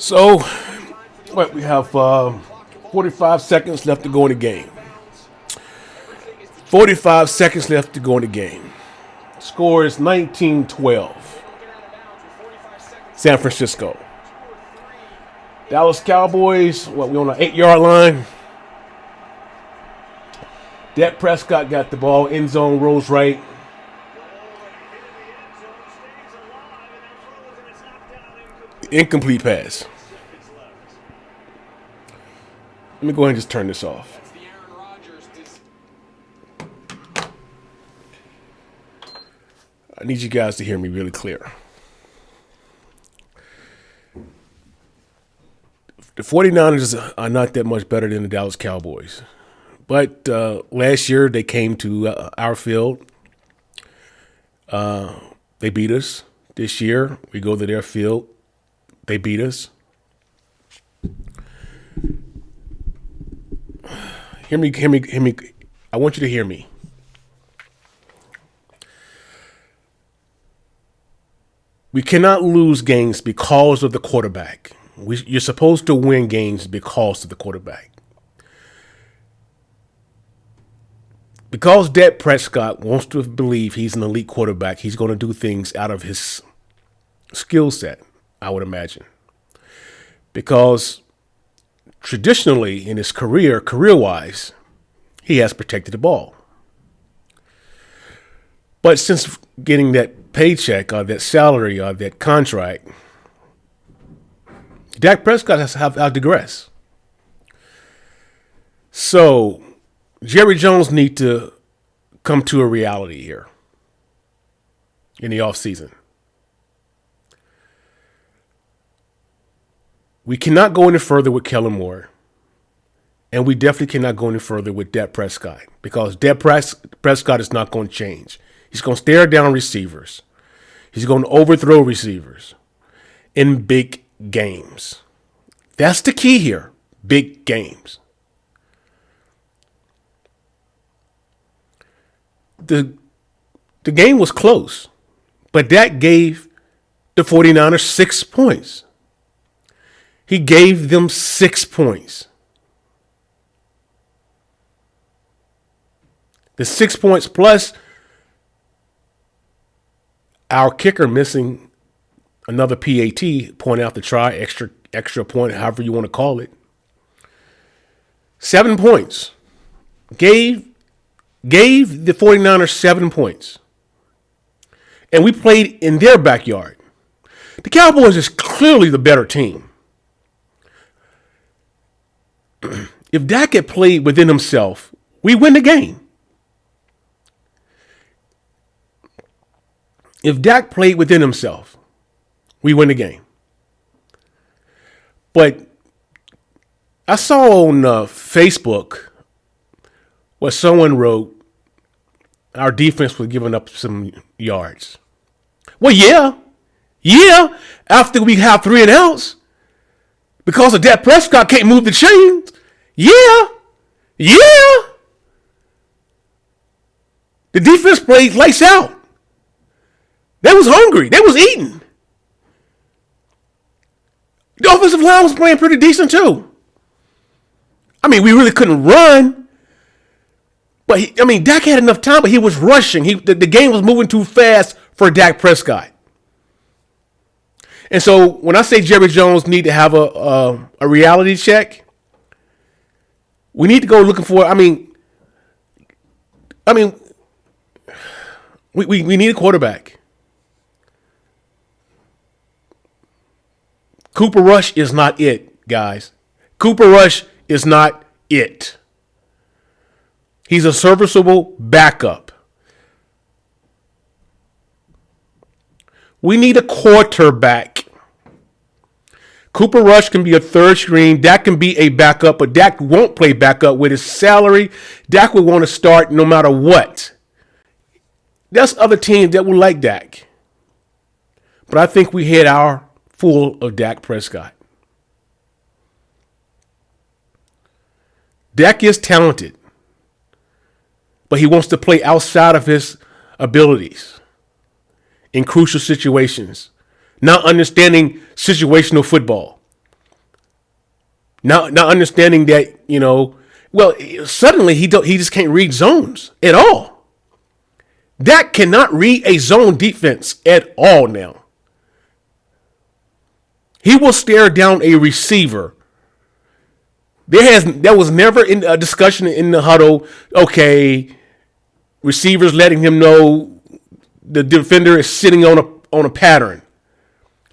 So, we have 45 seconds left to go in the game. 45 seconds left to go in the game. Score is 19-12. San Francisco. Dallas Cowboys, we on the 8-yard line. Dak Prescott got the ball, end zone, rolls right. Incomplete pass. Let me go ahead and just turn this off. I need you guys to hear me really clear. The 49ers are not that much better than the Dallas Cowboys. But last year they came to our field. They beat us. This year we go to their field. They beat us. Hear me. I want you to hear me. We cannot lose games because of the quarterback. You're supposed to win games because of the quarterback. Because Dak Prescott wants to believe he's an elite quarterback, he's going to do things out of his skill set, I would imagine. Because traditionally in his career-wise, he has protected the ball. But since getting that paycheck or that salary or that contract, Dak Prescott has digressed. So Jerry Jones needs to come to a reality here in the offseason. We cannot go any further with Kellen Moore, and we definitely cannot go any further with Dak Prescott because Dak Prescott is not going to change. He's going to stare down receivers. He's going to overthrow receivers in big games. That's the key here, big games. The game was close, but Dak gave the 49ers 6 points. He gave them 6 points. The 6 points plus our kicker missing another PAT, point out the try, extra point, however you want to call it. 7 points. Gave the 49ers 7 points. And we played in their backyard. The Cowboys is clearly the better team. If Dak had played within himself, we win the game. If Dak played within himself, we win the game. But I saw on Facebook where someone wrote our defense was giving up some yards. Well, yeah. After we have 3 and outs, because of Dak Prescott can't move the chains. Yeah. The defense played lights out. They was hungry. They was eating. The offensive line was playing pretty decent too. I mean, we really couldn't run. But Dak had enough time, but he was rushing. The game was moving too fast for Dak Prescott. And so when I say Jerry Jones need to have a reality check, we need to go looking for. We need a quarterback. Cooper Rush is not it, guys. Cooper Rush is not it. He's a serviceable backup. We need a quarterback. Cooper Rush can be a third string. Dak can be a backup, but Dak won't play backup with his salary. Dak will want to start no matter what. There's other teams that will like Dak. But I think we had our full of Dak Prescott. Dak is talented, but he wants to play outside of his abilities in crucial situations, not understanding situational football. Not understanding that, well, suddenly he just can't read zones at all. Dak cannot read a zone defense at all now. He will stare down a receiver. There was never in a discussion in the huddle, okay, receivers letting him know the defender is sitting on a pattern.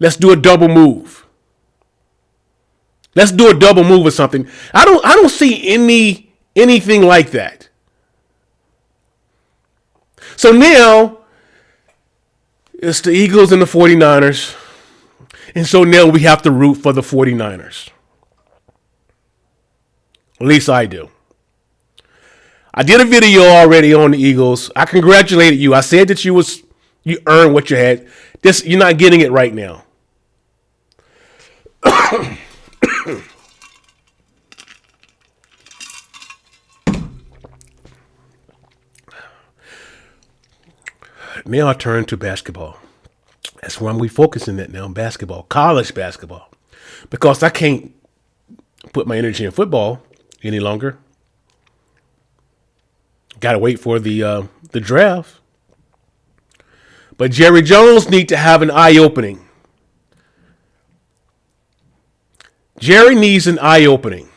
Let's do a double move. Let's do a double move or something. I don't see anything like that. So now it's the Eagles and the 49ers. And so now we have to root for the 49ers. At least I do. I did a video already on the Eagles. I congratulated you. I said that you earned what you had. You're not getting it right now. Now I turn to basketball. That's where I'm focusing at now, basketball, college basketball. Because I can't put my energy in football any longer. Got to wait for the draft. But Jerry Jones needs to have an eye-opening. Jerry needs an eye-opening.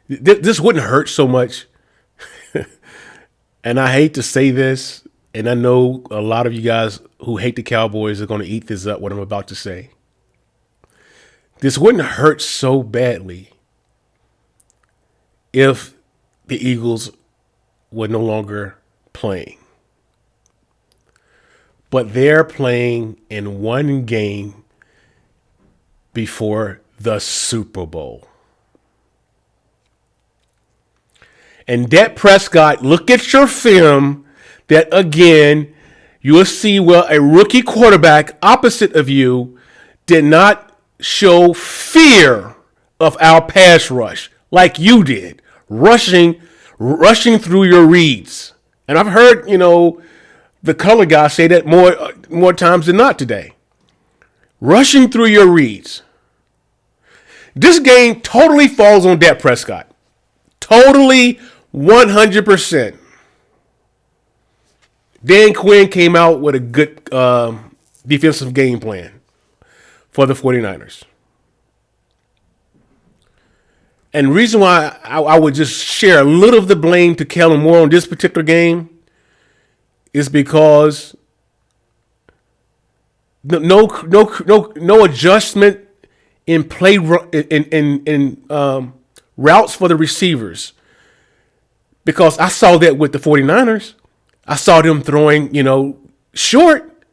This wouldn't hurt so much. And I hate to say this, and I know a lot of you guys who hate the Cowboys are going to eat this up, what I'm about to say. This wouldn't hurt so badly if the Eagles were no longer playing. But they're playing in one game before the Super Bowl. And Dak Prescott, look at your film, that again, you will see where a rookie quarterback opposite of you did not show fear of our pass rush like you did, rushing through your reads. And I've heard, the color guy say that more times than not today. Rushing through your reads. This game totally falls on Dak Prescott. Totally 100%. Dan Quinn came out with a good defensive game plan for the 49ers. And the reason why I would just share a little of the blame to Kellen Moore on this particular game is because no adjustment in play in routes for the receivers. Because I saw that with the 49ers. I saw them throwing, short,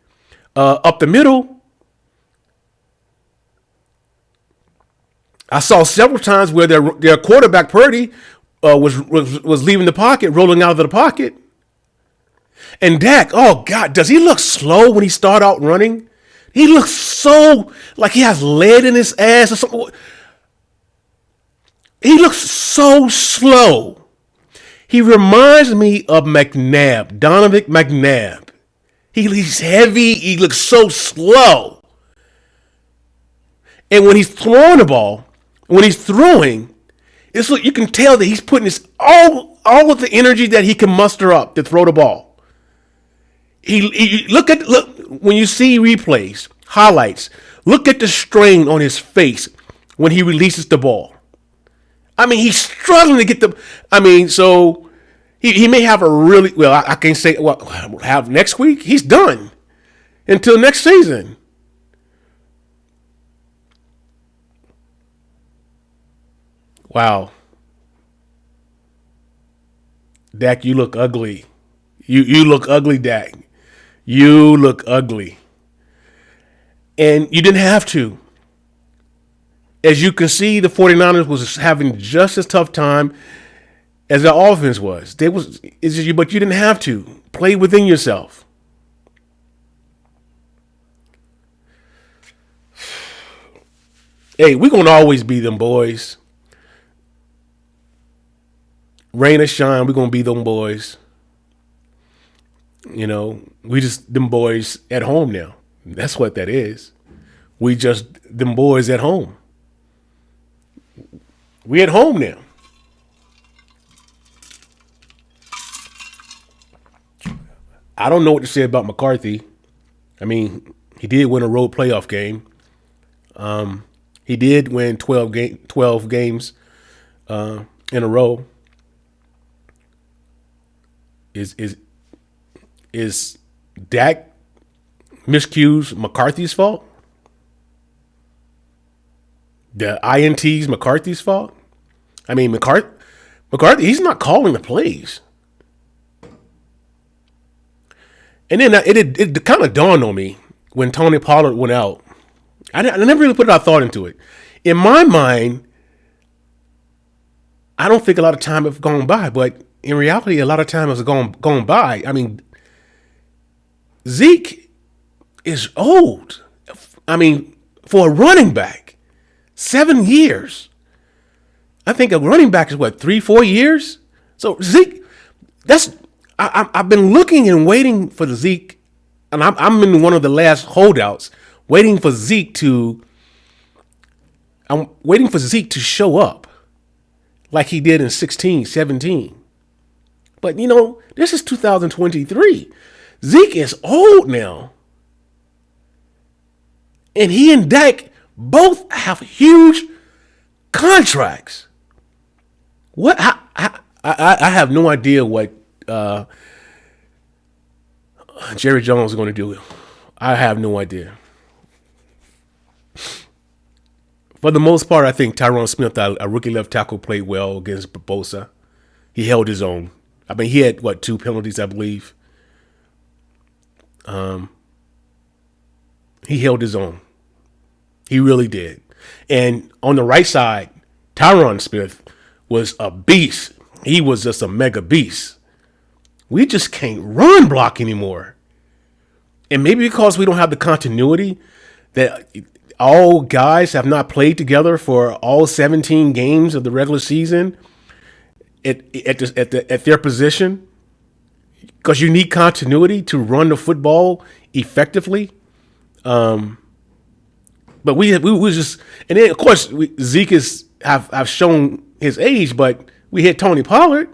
up the middle. I saw several times where their quarterback Purdy was leaving the pocket, rolling out of the pocket. And Dak, oh God, does he look slow when he started out running? He looks so like he has lead in his ass or something. He looks so slow. He reminds me of McNabb, Donovan McNabb. He's heavy. He looks so slow. And when he's throwing the ball, it's like you can tell that he's putting all of the energy that he can muster up to throw the ball. Look when you see replays, highlights. Look at the strain on his face when he releases the ball. I mean, he's struggling to get so he may have a really, I can't say, have next week. He's done until next season. Wow. Dak, you look ugly. You look ugly, Dak. You look ugly. And you didn't have to. As you can see, the 49ers was having just as tough time as the offense was. But you didn't have to. Play within yourself. Hey, we're going to always be them boys. Rain or shine, we're going to be them boys. You know, we just them boys at home now. That's what that is. We just them boys at home. We at home now. I don't know what to say about McCarthy. I mean, he did win a road playoff game. He did win 12 games in a row. Is Dak miscues McCarthy's fault? The INT's McCarthy's fault? I mean, McCarthy, he's not calling the plays. And then it kind of dawned on me when Tony Pollard went out. I never really put a lot of thought into it. In my mind, I don't think a lot of time has gone by, but in reality, a lot of time has gone by. I mean, Zeke is old. I mean, for a running back, 7 years. I think a running back is 3-4 years. So Zeke, I've been looking and waiting for the Zeke, and I'm in one of the last holdouts, waiting for Zeke to show up like he did in 16, 17. But, you know, this is 2023. Zeke is old now. And he and Dak both have huge contracts. What? I have no idea what Jerry Jones is going to do. I have no idea. For the most part, I think Tyron Smith, a rookie left tackle, played well against Bosa. He held his own. I mean, he had, 2 penalties, I believe. He held his own. He really did. And on the right side, Tyron Smith was a beast. He was just a mega beast. We just can't run block anymore. And maybe because we don't have the continuity that all guys have not played together for all 17 games of the regular season at their position, because you need continuity to run the football effectively. But we just, and then of course Zeke have shown his age, but we hit Tony Pollard,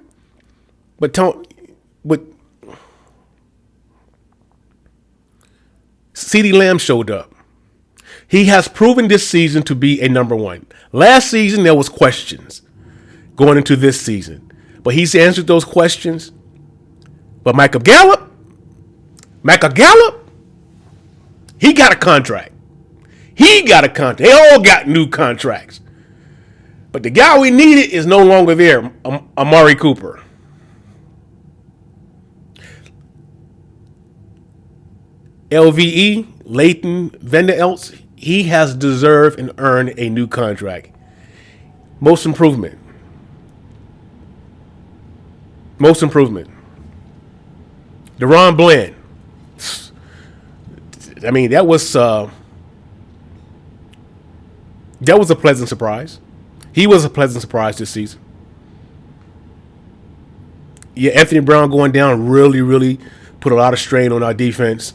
but CeeDee Lamb showed up. He has proven this season to be a number one. Last season there was questions going into this season, but he's answered those questions. But Michael Gallup, he got a contract. They all got new contracts. But the guy we needed is no longer there, Amari Cooper. LVE, Leighton Vander Elst, he has deserved and earned a new contract. Most improvement. DeRon Bland. I mean, that was a pleasant surprise. He was a pleasant surprise this season. Yeah, Anthony Brown going down really put a lot of strain on our defense,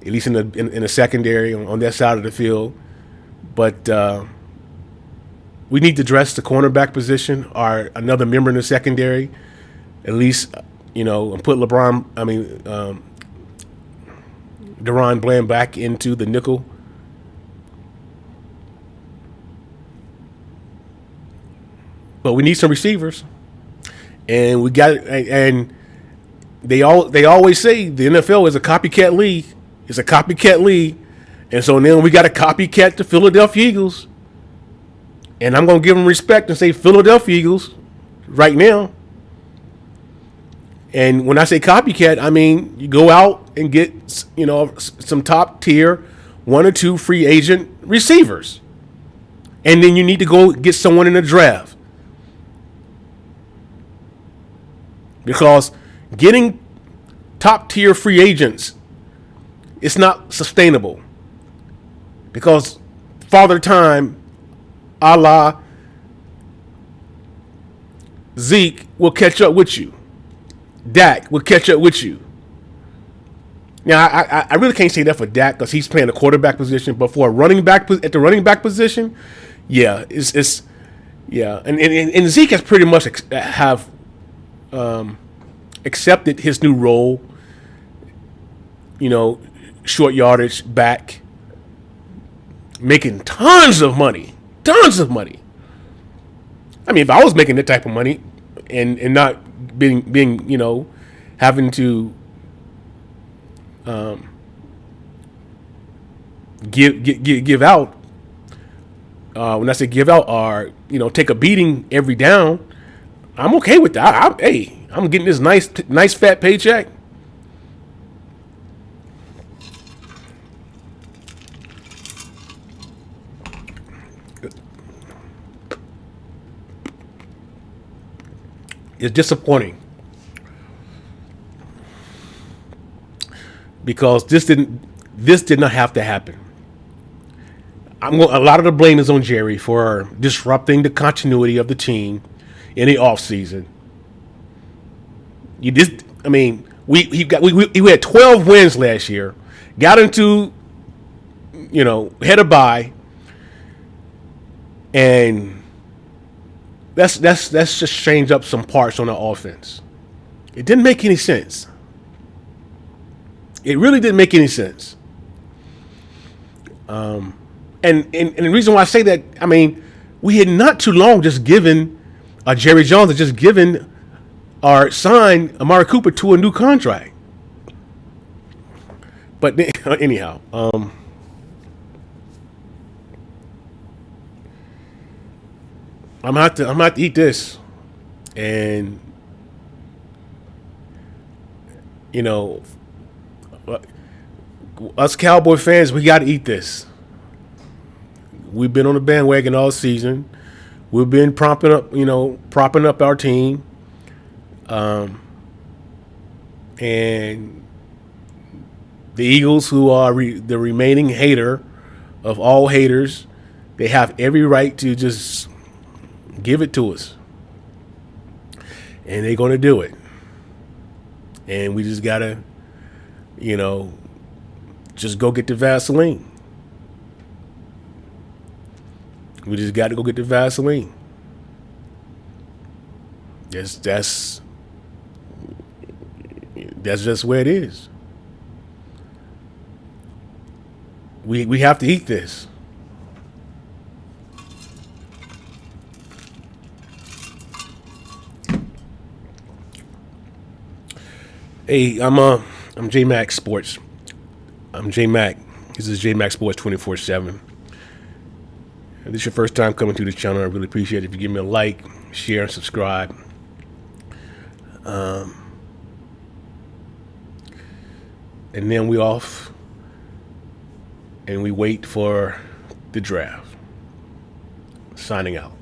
at least in the secondary on that side of the field. But we need to address the cornerback position or another member in the secondary, at least, and put DeRon Bland back into the nickel. But we need some receivers, and we got. And they always say the NFL is a copycat league. It's a copycat league, and so then we got to copycat the Philadelphia Eagles. And I'm gonna give them respect and say Philadelphia Eagles right now. And when I say copycat, I mean you go out and get some top tier 1 or 2 free agent receivers, and then you need to go get someone in the draft. because getting top tier free agents, it's not sustainable, because Father Time, a la Zeke, will catch up with you. Dak will catch up with you. Now, I really can't say that for Dak because he's playing the quarterback position, but for a running back at the running back position, yeah, it's yeah, and Zeke has pretty much have accepted his new role. You know, short yardage back, making tons of money, tons of money. I mean, if I was making that type of money, and not being having to give out. When I say give out, or take a beating every down, I'm okay with that. I'm getting this nice fat paycheck. It's disappointing because this did not have to happen. A lot of the blame is on Jerry for disrupting the continuity of the team in the offseason. We had 12 wins last year, got into had a bye, and let's just change up some parts on the offense. It didn't make any sense. It really didn't make any sense. And the reason why I say that, we had not too long just given Jerry Jones had just given or signed Amari Cooper to a new contract. But anyhow, I'm gonna have to eat this, and us Cowboy fans, we got to eat this. We've been on the bandwagon all season. We've been propping up our team, and the Eagles, who are the remaining hater of all haters, they have every right to just give it to us, and they're going to do it. And we just gotta, just go get the Vaseline. We just got to go get the Vaseline. That's just where it is. We have to eat this. Hey, I'm J Mac Sports. I'm J Mac. This is J Mac Sports 24/7. If this is your first time coming to this channel, I really appreciate it if you give me a like, share, and subscribe. And then we off, and we wait for the draft. Signing out.